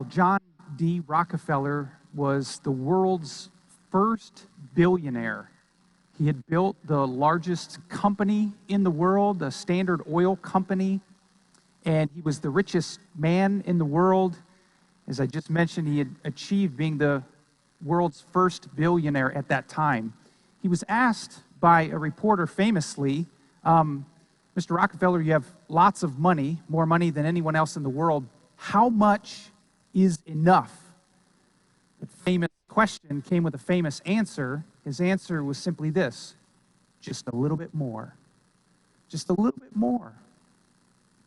John D. Rockefeller was the world's first billionaire. He had built the largest company in the world, the Standard Oil Company, and he was the richest man in the world. As I just mentioned, he had achieved being the world's first billionaire at that time. He was asked by a reporter famously, Mr. Rockefeller, you have lots of money, more money than anyone else in the world. How much is enough? That famous question came with a famous answer. His answer was simply this: just a little bit more. Just a little bit more.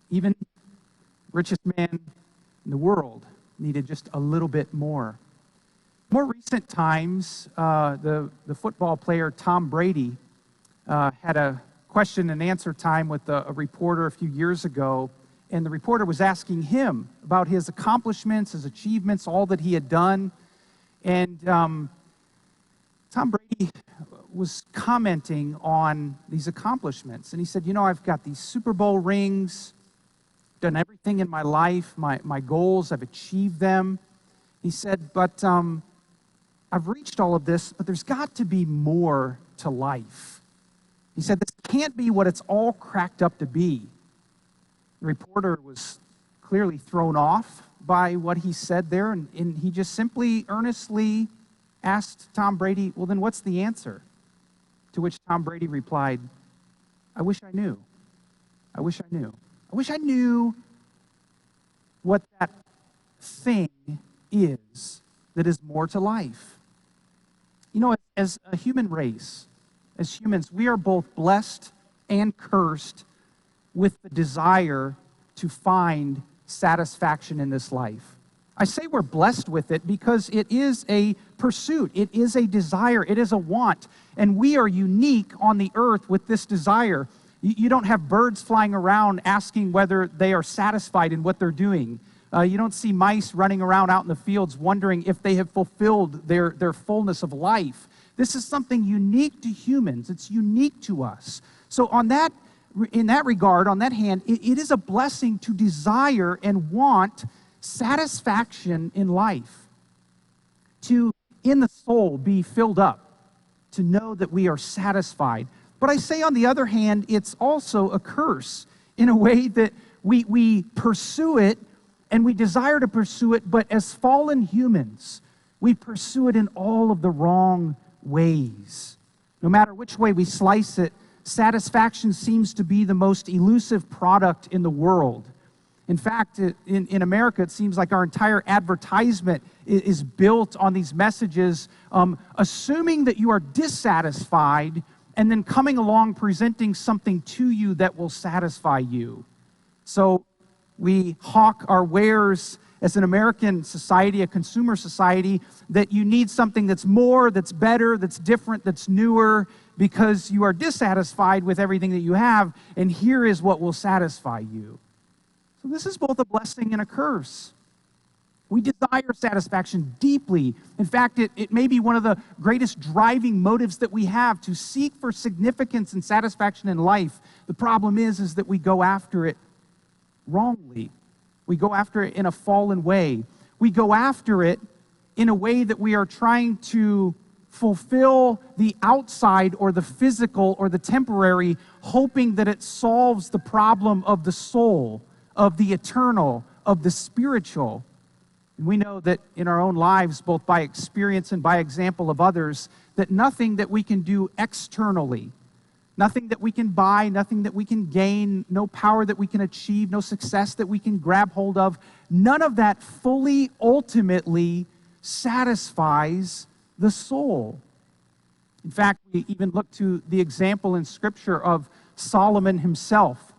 Even the richest man in the world needed just a little bit more. More recent times, the football player Tom Brady had a question and answer time with a reporter a few years ago, and the reporter was asking him about his accomplishments, his achievements, all that he had done. And Tom Brady was commenting on these accomplishments, and he said, I've got these Super Bowl rings, done everything in my life, my goals, I've achieved them. He said, but I've reached all of this, but there's got to be more to life. He said, this can't be what it's all cracked up to be. The reporter was clearly thrown off by what he said there, and he just simply, earnestly asked Tom Brady, well, then what's the answer? To which Tom Brady replied, I wish I knew. I wish I knew. I wish I knew what that thing is that is more to life. As a human race, as humans, we are both blessed and cursed with the desire to find satisfaction in this life. I say we're blessed with it because it is a pursuit, it is a desire, it is a want, and we are unique on the earth with this desire. You don't have birds flying around asking whether they are satisfied in what they're doing. You don't see mice running around out in the fields wondering if they have fulfilled their fullness of life. This is something unique to humans. It's unique to us. So in that regard, on that hand, it is a blessing to desire and want satisfaction in life, to, in the soul, be filled up, to know that we are satisfied. But I say, on the other hand, it's also a curse in a way that we pursue it and we desire to pursue it, but as fallen humans, we pursue it in all of the wrong ways. No matter which way we slice it, satisfaction seems to be the most elusive product in the world. In fact, in America, it seems like our entire advertisement is built on these messages, assuming that you are dissatisfied and then coming along presenting something to you that will satisfy you. So we hawk our wares as an American society, a consumer society, that you need something that's more, that's better, that's different, that's newer, because you are dissatisfied with everything that you have, and here is what will satisfy you. So this is both a blessing and a curse. We desire satisfaction deeply. In fact, it may be one of the greatest driving motives that we have, to seek for significance and satisfaction in life. The problem is that we go after it wrongly. We go after it in a fallen way. We go after it in a way that we are trying to fulfill the outside or the physical or the temporary, hoping that it solves the problem of the soul, of the eternal, of the spiritual. And we know that in our own lives, both by experience and by example of others, that nothing that we can do externally, nothing that we can buy, nothing that we can gain, no power that we can achieve, no success that we can grab hold of, none of that fully, ultimately satisfies the soul. In fact, we even look to the example in Scripture of Solomon himself.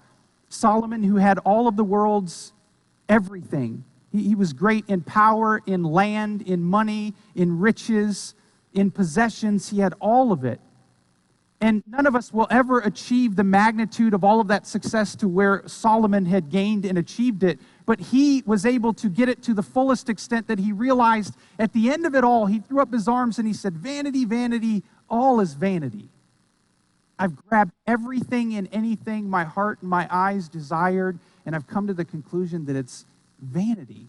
Solomon, who had all of the world's everything. He was great in power, in land, in money, in riches, in possessions. He had all of it. And none of us will ever achieve the magnitude of all of that success to where Solomon had gained and achieved it. But he was able to get it to the fullest extent that he realized at the end of it all, he threw up his arms and he said, "Vanity, vanity, all is vanity. I've grabbed everything and anything my heart and my eyes desired, and I've come to the conclusion that it's vanity."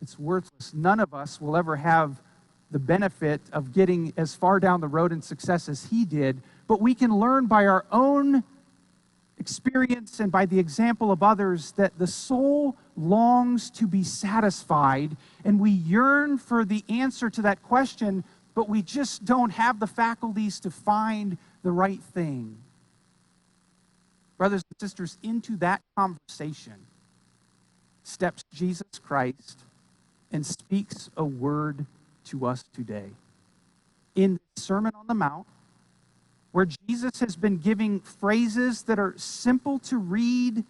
It's worthless. None of us will ever have the benefit of getting as far down the road in success as he did, but we can learn by our own experience and by the example of others that the soul longs to be satisfied, and we yearn for the answer to that question, but we just don't have the faculties to find the right thing. Brothers and sisters, into that conversation steps Jesus Christ and speaks a word to us today. In the Sermon on the Mount, where Jesus has been giving phrases that are simple to read,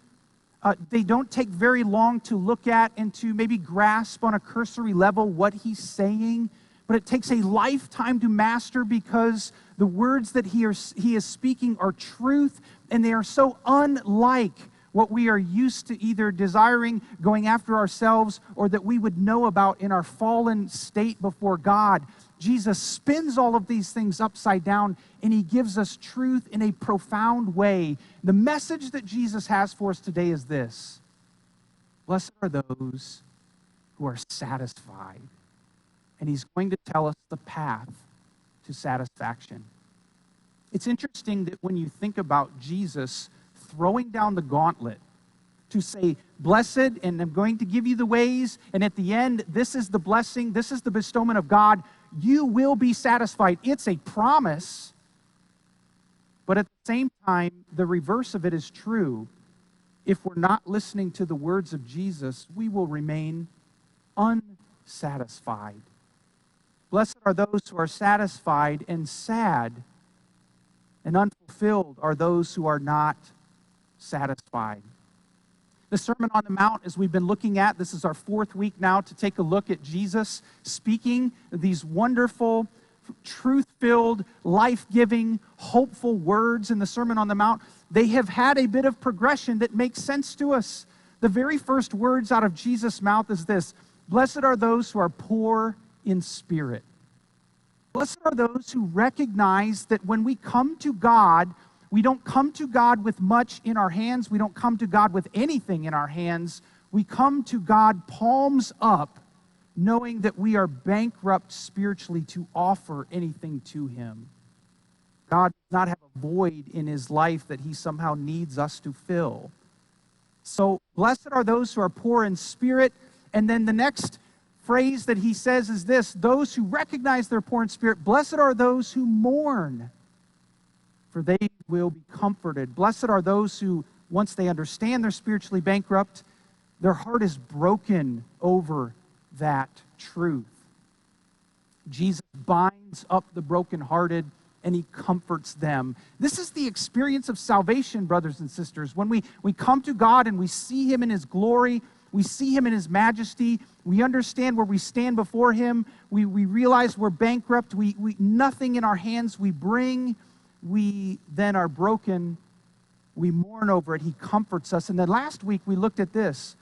they don't take very long to look at and to maybe grasp on a cursory level what he's saying, but it takes a lifetime to master because the words that he is speaking are truth, and they are so unlike what we are used to either desiring, going after ourselves, or that we would know about in our fallen state before God. Jesus spins all of these things upside down, and he gives us truth in a profound way. The message that Jesus has for us today is this: blessed are those who are satisfied. And he's going to tell us the path to satisfaction. It's interesting that when you think about Jesus throwing down the gauntlet to say, blessed, and I'm going to give you the ways, and at the end, this is the blessing, this is the bestowment of God, you will be satisfied. It's a promise, but at the same time, the reverse of it is true. If we're not listening to the words of Jesus, we will remain unsatisfied. Blessed are those who are satisfied, and sad and unfulfilled are those who are not satisfied. The Sermon on the Mount, as we've been looking at, this is our fourth week now to take a look at Jesus speaking these wonderful, truth-filled, life-giving, hopeful words in the Sermon on the Mount. They have had a bit of progression that makes sense to us. The very first words out of Jesus' mouth is this: blessed are those who are poor in spirit. Blessed are those who recognize that when we come to God, we don't come to God with much in our hands. We don't come to God with anything in our hands. We come to God palms up, knowing that we are bankrupt spiritually to offer anything to him. God does not have a void in his life that he somehow needs us to fill. So, blessed are those who are poor in spirit. And then the next phrase that he says is this: those who recognize they're poor in spirit, blessed are those who mourn, for they will be comforted. Blessed are those who, once they understand they're spiritually bankrupt, their heart is broken over that truth. Jesus binds up the brokenhearted and he comforts them. This is the experience of salvation, brothers and sisters. When we come to God and we see him in his glory, we see him in his majesty, we understand where we stand before him, we realize we're bankrupt, we nothing in our hands we bring, we then are broken, we mourn over it, he comforts us. And then last week we looked at this,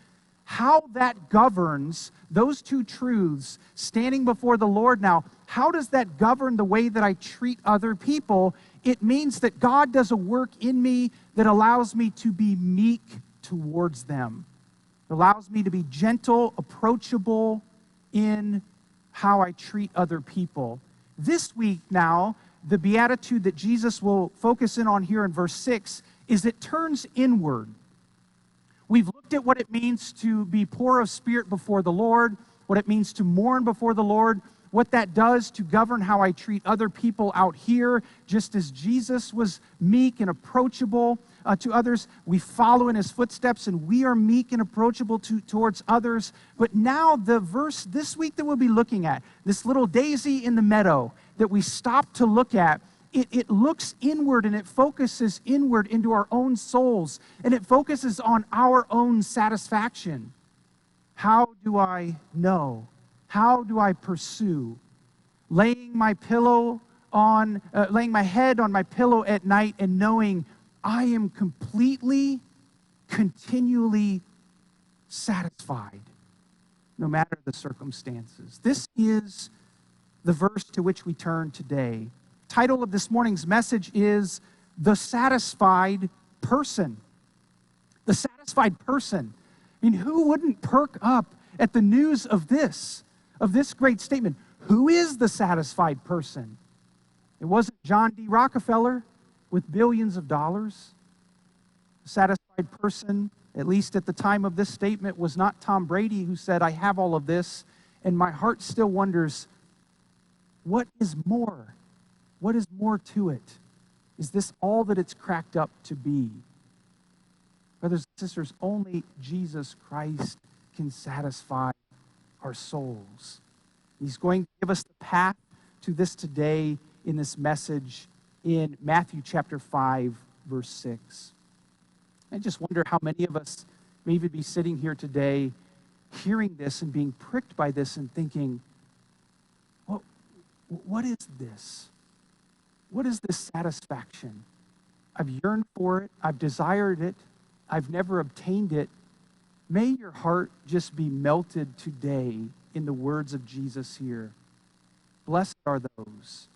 how that governs those two truths, standing before the Lord now, how does that govern the way that I treat other people? It means that God does a work in me that allows me to be meek towards them. It allows me to be gentle, approachable in how I treat other people. This week now, the beatitude that Jesus will focus in on here in verse 6 is it turns inward. We've looked at what it means to be poor of spirit before the Lord, what it means to mourn before the Lord, what that does to govern how I treat other people out here. Just as Jesus was meek and approachable to others, we follow in his footsteps and we are meek and approachable towards others. But now the verse this week that we'll be looking at, this little daisy in the meadow that we stop to look at, it looks inward and it focuses inward into our own souls, and it focuses on our own satisfaction. How do I know? How do I pursue? Laying my head on my pillow at night and knowing I am completely, continually satisfied, no matter the circumstances. This is the verse to which we turn today. The title of this morning's message is The Satisfied Person. The satisfied person. I mean, who wouldn't perk up at the news of this great statement. Who is the satisfied person? It wasn't John D. Rockefeller with billions of dollars. The satisfied person, at least at the time of this statement, was not Tom Brady, who said, I have all of this, and my heart still wonders, what is more? What is more to it? Is this all that it's cracked up to be? Brothers and sisters, only Jesus Christ can satisfy our souls. He's going to give us the path to this today in this message in Matthew chapter 5, verse 6. I just wonder how many of us may even be sitting here today hearing this and being pricked by this and thinking, what is this? What is this satisfaction? I've yearned for it. I've desired it. I've never obtained it. May your heart just be melted today in the words of Jesus here. Blessed are those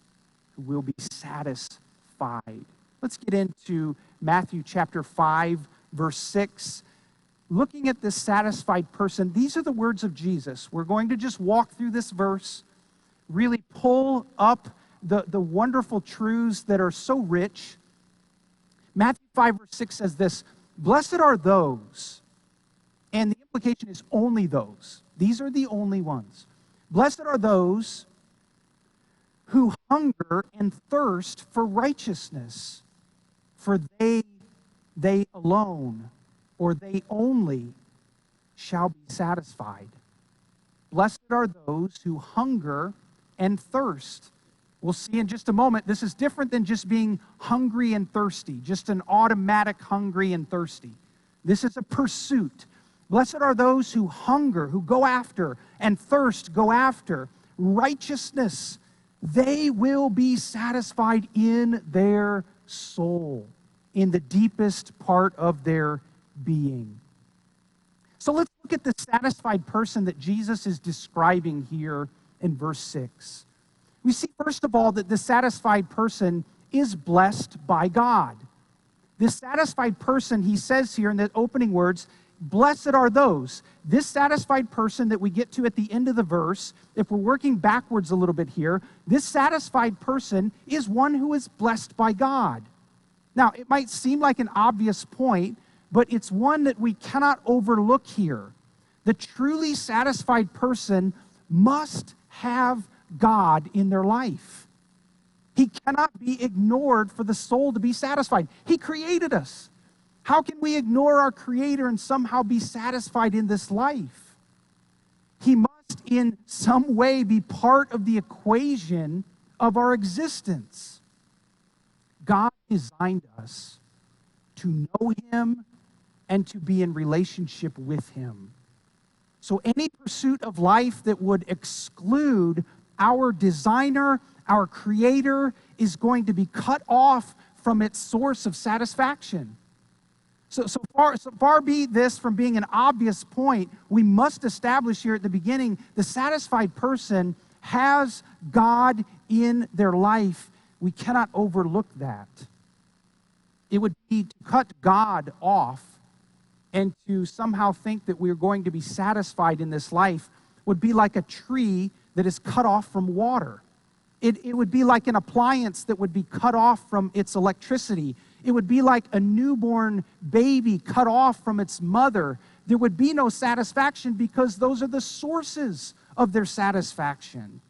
who will be satisfied. Let's get into Matthew chapter 5, verse 6. Looking at this satisfied person, these are the words of Jesus. We're going to just walk through this verse, really pull up the wonderful truths that are so rich. Matthew 5, verse 6 says this, blessed are those, and the implication is only those. These are the only ones. Blessed are those who hunger and thirst for righteousness, for they alone, or they only, shall be satisfied. Blessed are those who hunger and thirst. We'll see in just a moment, this is different than just being hungry and thirsty, just an automatic hungry and thirsty. This is a pursuit. Blessed are those who hunger, who go after, and thirst, go after righteousness. They will be satisfied in their soul, in the deepest part of their being. So let's look at the satisfied person that Jesus is describing here in verse 6. We see, first of all, that the satisfied person is blessed by God. This satisfied person, he says here in the opening words, blessed are those. This satisfied person that we get to at the end of the verse, if we're working backwards a little bit here, this satisfied person is one who is blessed by God. Now, it might seem like an obvious point, but it's one that we cannot overlook here. The truly satisfied person must have God in their life. He cannot be ignored for the soul to be satisfied. He created us. How can we ignore our Creator and somehow be satisfied in this life? He must in some way be part of the equation of our existence. God designed us to know Him and to be in relationship with Him. So any pursuit of life that would exclude our designer, our Creator, is going to be cut off from its source of satisfaction. So far be this from being an obvious point, we must establish here at the beginning, the satisfied person has God in their life. We cannot overlook that. It would be to cut God off and to somehow think that we're going to be satisfied in this life would be like a tree that is cut off from water. It would be like an appliance that would be cut off from its electricity. It would be like a newborn baby cut off from its mother. There would be no satisfaction because those are the sources of their satisfaction.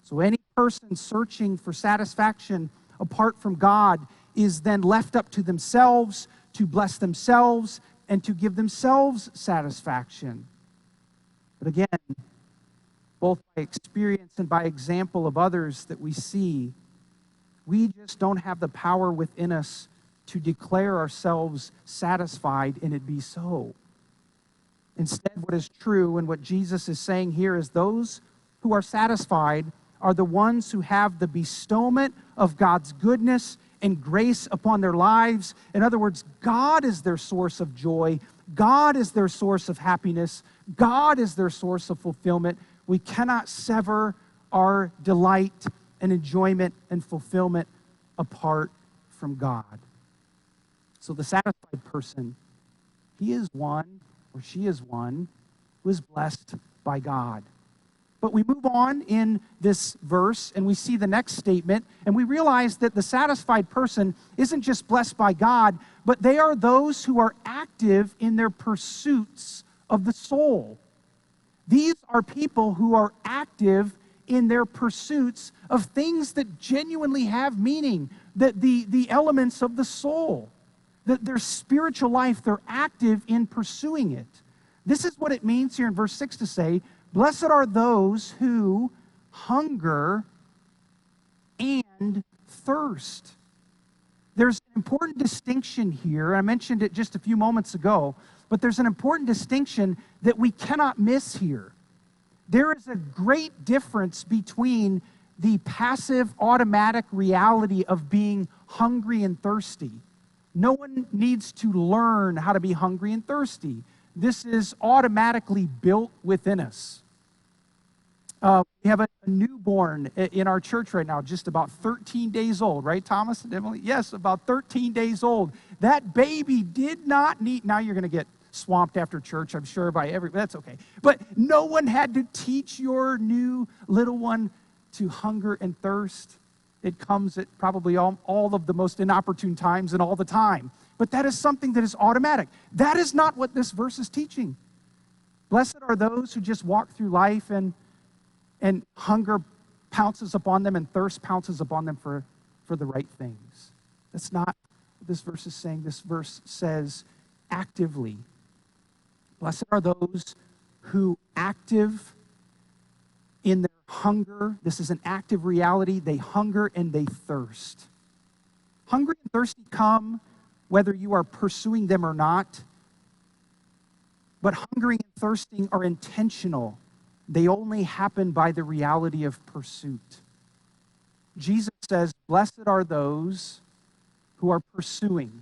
So any person searching for satisfaction apart from God is then left up to themselves to bless themselves and to give themselves satisfaction. But again, both by experience and by example of others that we see, we just don't have the power within us to declare ourselves satisfied and it be so. Instead, what is true and what Jesus is saying here is those who are satisfied are the ones who have the bestowment of God's goodness and grace upon their lives. In other words, God is their source of joy. God is their source of happiness. God is their source of fulfillment. We cannot sever our delight and enjoyment and fulfillment apart from God. So the satisfied person, he is one, or she is one, who is blessed by God. But we move on in this verse and we see the next statement, and we realize that the satisfied person isn't just blessed by God, but they are those who are active in their pursuits of the soul. These are people who are active in their pursuits of things that genuinely have meaning, that the elements of the soul, that their spiritual life, they're active in pursuing it. This is what it means here in verse 6 to say, blessed are those who hunger and thirst. There's an important distinction here. I mentioned it just a few moments ago, but there's an important distinction that we cannot miss here. There is a great difference between the passive, automatic reality of being hungry and thirsty. No one needs to learn how to be hungry and thirsty. This is automatically built within us. We have a newborn in our church right now, just about 13 days old, right, Thomas and Emily? Yes, about 13 days old. That baby did not need, now you're going to get swamped after church, I'm sure, that's okay. But no one had to teach your new little one to hunger and thirst. It comes at probably all of the most inopportune times and all the time. But that is something that is automatic. That is not what this verse is teaching. Blessed are those who just walk through life and hunger pounces upon them and thirst pounces upon them for the right things. That's not what this verse is saying. This verse says actively. Blessed are those who active in their hunger. This is an active reality. They hunger and they thirst. Hungry and thirsty come whether you are pursuing them or not. But hungering and thirsting are intentional. They only happen by the reality of pursuit. Jesus says, blessed are those who are pursuing,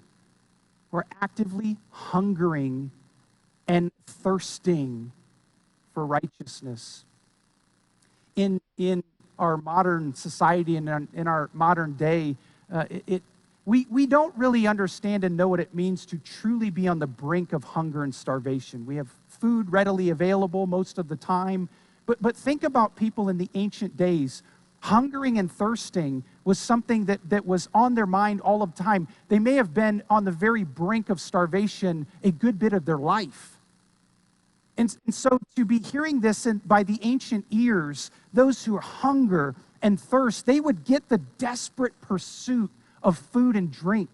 who are actively hungering and thirsting for righteousness. In our modern society and in our modern day, we don't really understand and know what it means to truly be on the brink of hunger and starvation. We have food readily available most of the time, but think about people in the ancient days. Hungering and thirsting was something that was on their mind all of the time. They may have been on the very brink of starvation a good bit of their life. And so to be hearing this by the ancient ears, those who hunger and thirst, they would get the desperate pursuit of food and drink.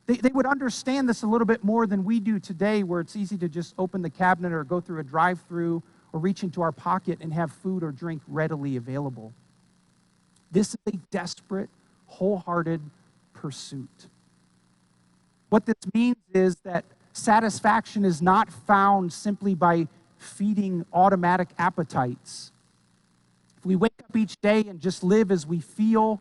They would understand this a little bit more than we do today, where it's easy to just open the cabinet or go through a drive-through or reach into our pocket and have food or drink readily available. This is a desperate, wholehearted pursuit. What this means is that satisfaction is not found simply by feeding automatic appetites. If we wake up each day and just live as we fill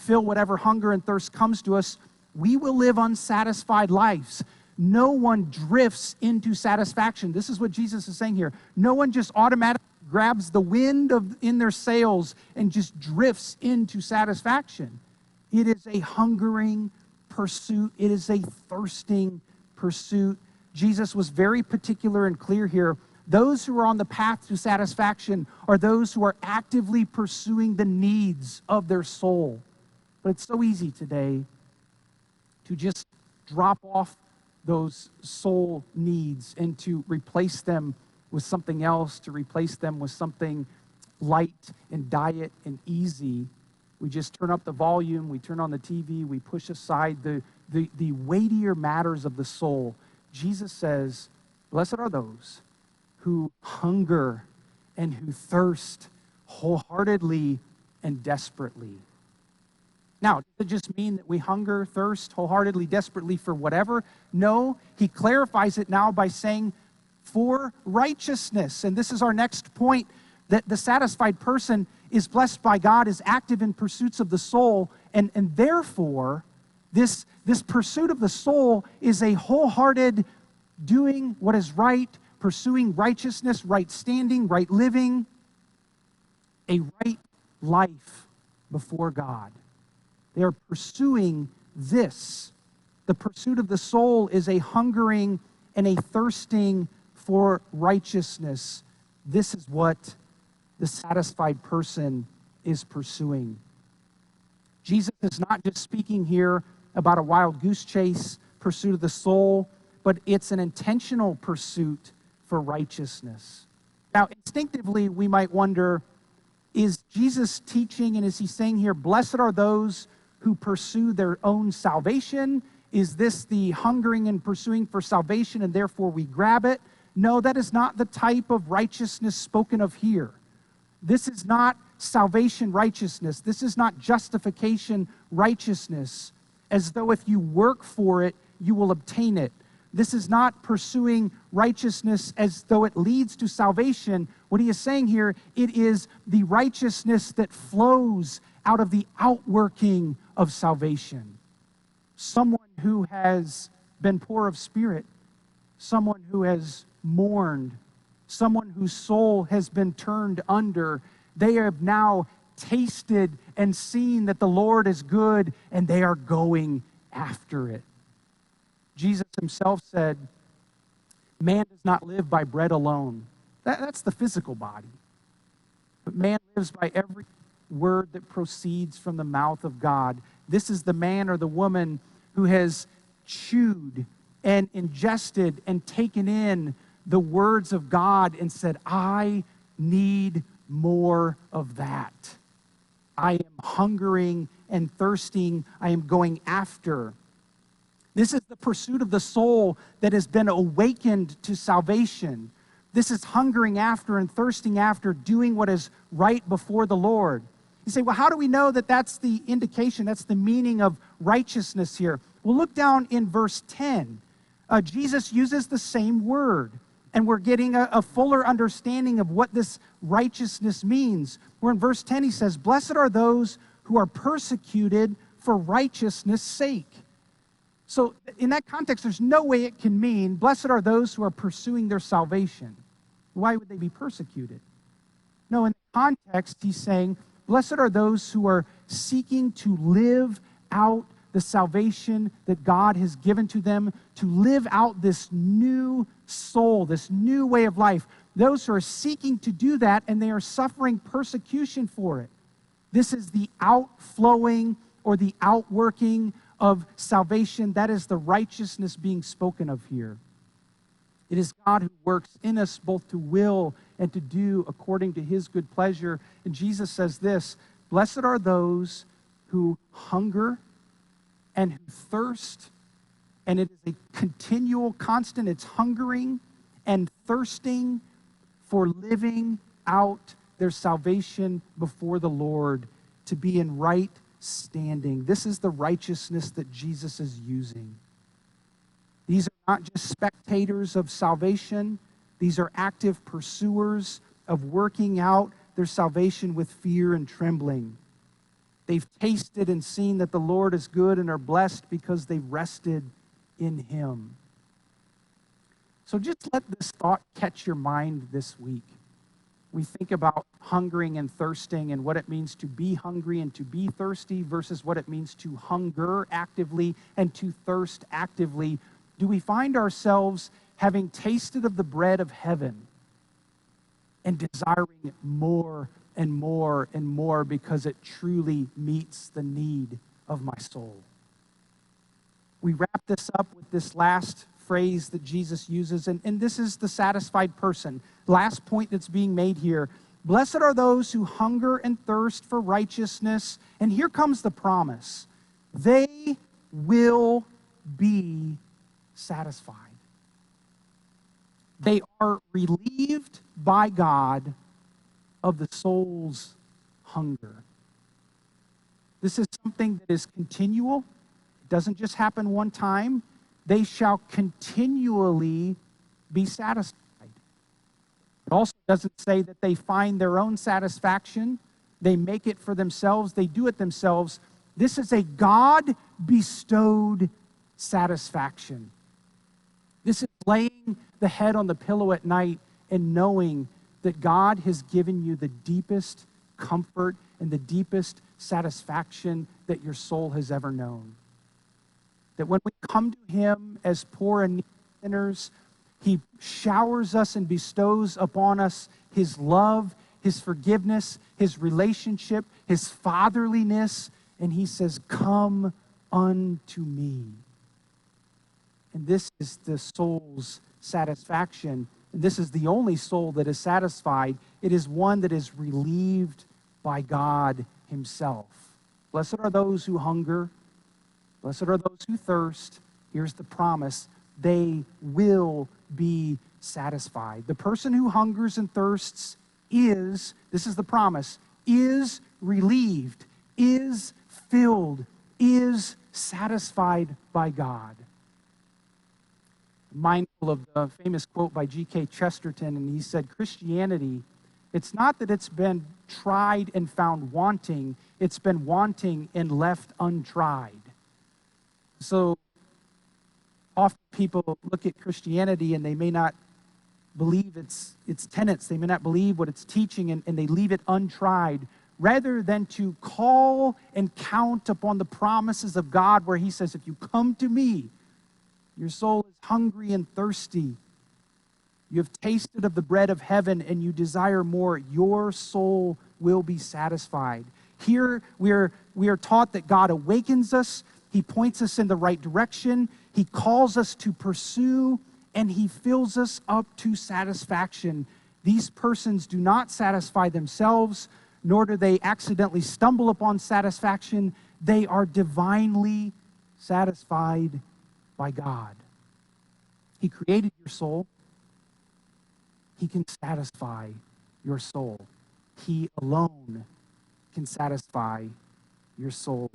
whatever hunger and thirst comes to us, we will live unsatisfied lives. No one drifts into satisfaction. This is what Jesus is saying here. No one just automatically grabs the wind in their sails and just drifts into satisfaction. It is a hungering pursuit. It is a thirsting pursuit. Jesus was very particular and clear here. Those who are on the path to satisfaction are those who are actively pursuing the needs of their soul. But it's so easy today to just drop off those soul needs and to replace them with something else, to replace them with something light and diet and easy. We just turn up the volume, we turn on the TV, we push aside the weightier matters of the soul. Jesus says, blessed are those who hunger and who thirst wholeheartedly and desperately. Now, does it just mean that we hunger, thirst wholeheartedly, desperately for whatever? No, he clarifies it now by saying, for righteousness. And this is our next point, that the satisfied person is blessed by God, is active in pursuits of the soul, and therefore, this pursuit of the soul is a wholehearted doing what is right, pursuing righteousness, right standing, right living, a right life before God. They are pursuing this. The pursuit of the soul is a hungering and a thirsting for righteousness. This is what the satisfied person is pursuing. Jesus is not just speaking here about a wild goose chase, pursuit of the soul, but it's an intentional pursuit for righteousness. Now, instinctively, we might wonder, is Jesus teaching, and is he saying here, blessed are those who pursue their own salvation? Is this the hungering and pursuing for salvation, and therefore we grab it? No, that is not the type of righteousness spoken of here. This is not salvation righteousness. This is not justification righteousness, as though if you work for it, you will obtain it. This is not pursuing righteousness as though it leads to salvation. What he is saying here, it is the righteousness that flows out of the outworking of salvation. Someone who has been poor of spirit, someone who has mourned, someone whose soul has been turned under, they have now tasted and seen that the Lord is good, and they are going after it. Jesus himself said, man does not live by bread alone. That's the physical body. But man lives by every word that proceeds from the mouth of God. This is the man or the woman who has chewed and ingested and taken in the words of God and said, I need more of that. I am hungering and thirsting. I am going after. This is the pursuit of the soul that has been awakened to salvation. This is hungering after and thirsting after doing what is right before the Lord. You say, well, how do we know that that's the indication, that's the meaning of righteousness here? Well, look down in verse 10. Jesus uses the same word, and we're getting a fuller understanding of what this righteousness means. Where in verse 10 he says, blessed are those who are persecuted for righteousness' sake. So in that context, there's no way it can mean, blessed are those who are pursuing their salvation. Why would they be persecuted? No, in the context, he's saying, blessed are those who are seeking to live out the salvation that God has given to them, to live out this new soul, this new way of life. Those who are seeking to do that, and they are suffering persecution for it. This is the outflowing or the outworking of salvation. That is the righteousness being spoken of here. It is God who works in us both to will and to do according to his good pleasure. And Jesus says this, blessed are those who hunger and who thirst. And it is a continual, constant, it's hungering and thirsting for living out their salvation before the Lord, to be in right standing. This is the righteousness that Jesus is using. These are not just spectators of salvation. These are active pursuers of working out their salvation with fear and trembling. They've tasted and seen that the Lord is good and are blessed because they rested in him. So just let this thought catch your mind this week. We think about hungering and thirsting and what it means to be hungry and to be thirsty versus what it means to hunger actively and to thirst actively. Do we find ourselves having tasted of the bread of heaven and desiring more and more and more because it truly meets the need of my soul? We wrap this up with this last phrase that Jesus uses, and this is the satisfied person. Last point that's being made here. Blessed are those who hunger and thirst for righteousness. And here comes the promise. They will be satisfied. They are relieved by God of the soul's hunger. This is something that is continual. It doesn't just happen one time. They shall continually be satisfied. It also doesn't say that they find their own satisfaction. They make it for themselves. They do it themselves. This is a God-bestowed satisfaction. This is laying the head on the pillow at night and knowing that God has given you the deepest comfort and the deepest satisfaction that your soul has ever known. That when we come to him as poor and needy sinners, he showers us and bestows upon us his love, his forgiveness, his relationship, his fatherliness, and he says, "Come unto me." And this is the soul's satisfaction. And this is the only soul that is satisfied. It is one that is relieved by God himself. Blessed are those who hunger. Blessed are those who thirst. Here's the promise: they will be satisfied. The person who hungers and thirsts is, this is the promise, is relieved, is filled, is satisfied by God. Mindful of the famous quote by G.K. Chesterton, and he said, Christianity, it's not that it's been tried and found wanting, it's been wanting and left untried. So often people look at Christianity and they may not believe its tenets, they may not believe what it's teaching, and they leave it untried, rather than to call and count upon the promises of God, where he says, if you come to me, your soul is hungry and thirsty, you have tasted of the bread of heaven and you desire more, your soul will be satisfied. Here we are taught that God awakens us, he points us in the right direction, he calls us to pursue, and he fills us up to satisfaction. These persons do not satisfy themselves, nor do they accidentally stumble upon satisfaction. They are divinely satisfied by God. He created your soul. He can satisfy your soul. He alone can satisfy your soul.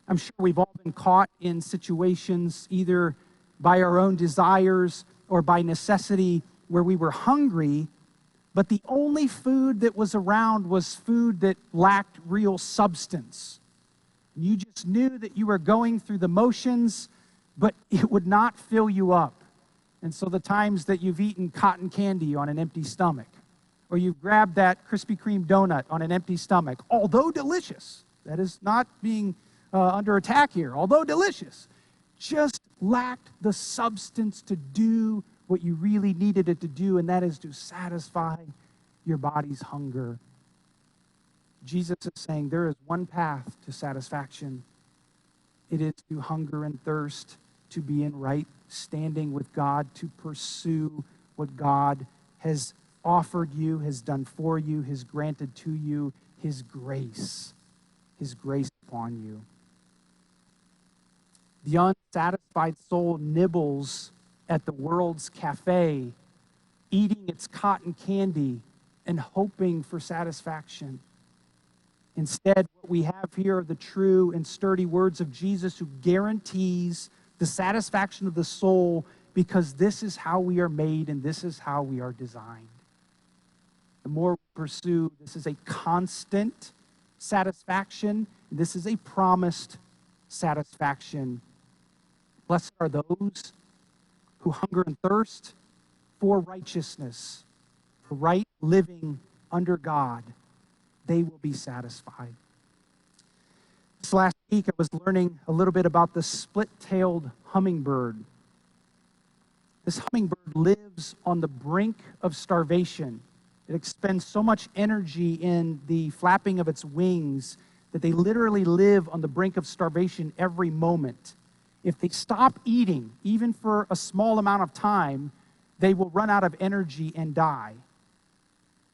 I'm sure we've all been caught in situations, either by our own desires or by necessity, where we were hungry, but the only food that was around was food that lacked real substance. You just knew that you were going through the motions, but it would not fill you up. And so the times that you've eaten cotton candy on an empty stomach, or you've grabbed that Krispy Kreme donut on an empty stomach, although delicious, that is not being under attack here, although delicious, just lacked the substance to do what you really needed it to do, and that is to satisfy your body's hunger. Jesus is saying there is one path to satisfaction. It is to hunger and thirst, to be in right standing with God, to pursue what God has offered you, has done for you, has granted to you, his grace upon you. The unsatisfied soul nibbles at the world's cafe, eating its cotton candy and hoping for satisfaction. Instead, what we have here are the true and sturdy words of Jesus, who guarantees the satisfaction of the soul, because this is how we are made and this is how we are designed. The more we pursue, this is a constant satisfaction. This is a promised satisfaction. Blessed are those who hunger and thirst for righteousness, for right living under God. They will be satisfied. This last week, I was learning a little bit about the split-tailed hummingbird. This hummingbird lives on the brink of starvation. It expends so much energy in the flapping of its wings that they literally live on the brink of starvation every moment. If they stop eating, even for a small amount of time, they will run out of energy and die.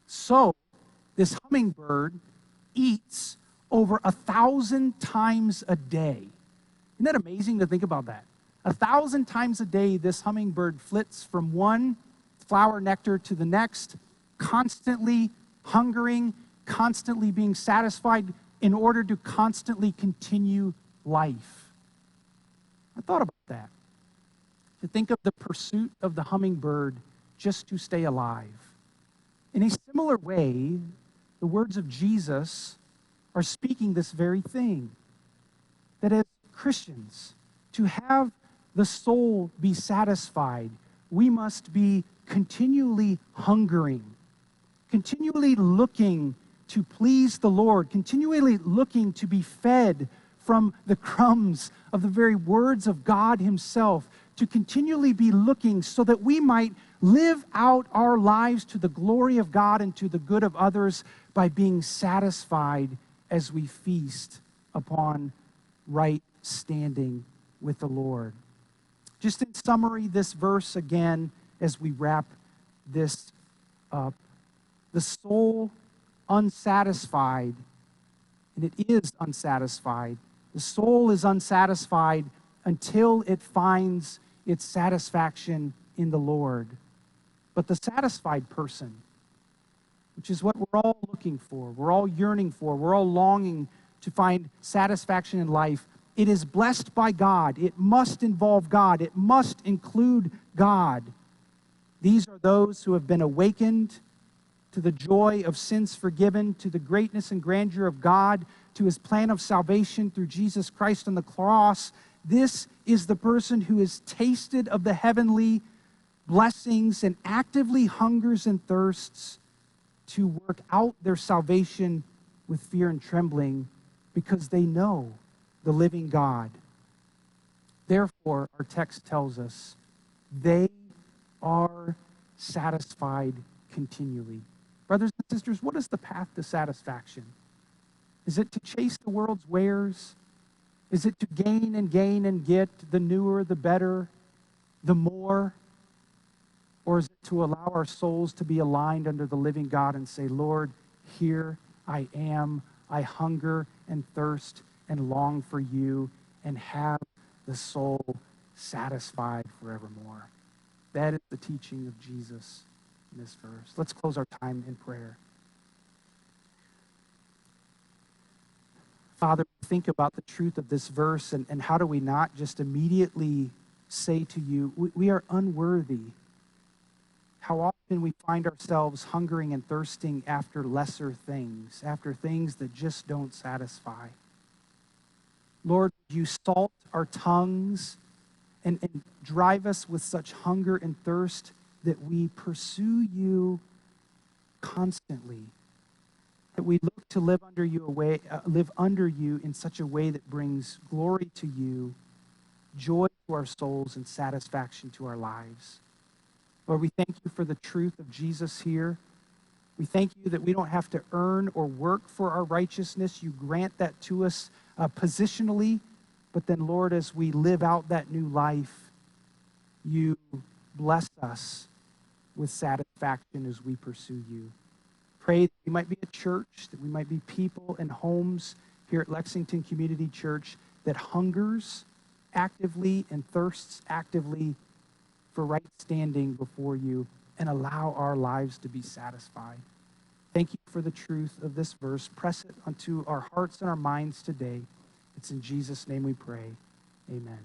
So, this hummingbird eats over 1,000 times a day. Isn't that amazing to think about that? 1,000 times a day, this hummingbird flits from one flower nectar to the next, constantly hungering, constantly being satisfied in order to constantly continue life. I thought about that. To think of the pursuit of the hummingbird just to stay alive. In a similar way, the words of Jesus are speaking this very thing. That as Christians, to have the soul be satisfied, we must be continually hungering, continually looking to please the Lord, continually looking to be fed from the crumbs of the very words of God himself, to continually be looking so that we might live out our lives to the glory of God and to the good of others by being satisfied as we feast upon right standing with the Lord. Just in summary, this verse again, as we wrap this up. The soul unsatisfied, and it is unsatisfied. The soul is unsatisfied until it finds its satisfaction in the Lord. But the satisfied person, which is what we're all looking for, we're all yearning for, we're all longing to find satisfaction in life, it is blessed by God. It must involve God. It must include God. These are those who have been awakened to the joy of sins forgiven, to the greatness and grandeur of God, to his plan of salvation through Jesus Christ on the cross. This is the person who has tasted of the heavenly blessings and actively hungers and thirsts to work out their salvation with fear and trembling because they know the living God. Therefore, our text tells us they are satisfied continually. Brothers and sisters, what is the path to satisfaction? Is it to chase the world's wares? Is it to gain and gain and get the newer, the better, the more? Or is it to allow our souls to be aligned under the living God and say, Lord, here I am. I hunger and thirst and long for you, and have the soul satisfied forevermore. That is the teaching of Jesus in this verse. Let's close our time in prayer. Father, think about the truth of this verse, and how do we not just immediately say to you, we are unworthy. How often we find ourselves hungering and thirsting after lesser things, after things that just don't satisfy. Lord, you salt our tongues and drive us with such hunger and thirst that we pursue you constantly, that we look to live under you in such a way that brings glory to you, joy to our souls, and satisfaction to our lives. Lord, we thank you for the truth of Jesus here. We thank you that we don't have to earn or work for our righteousness. You grant that to us positionally, but then, Lord, as we live out that new life, you bless us with satisfaction as we pursue you. Pray that we might be a church, that we might be people and homes here at Lexington Community Church that hungers actively and thirsts actively for right standing before you, and allow our lives to be satisfied. Thank you for the truth of this verse. Press it onto our hearts and our minds today. It's in Jesus' name we pray. Amen.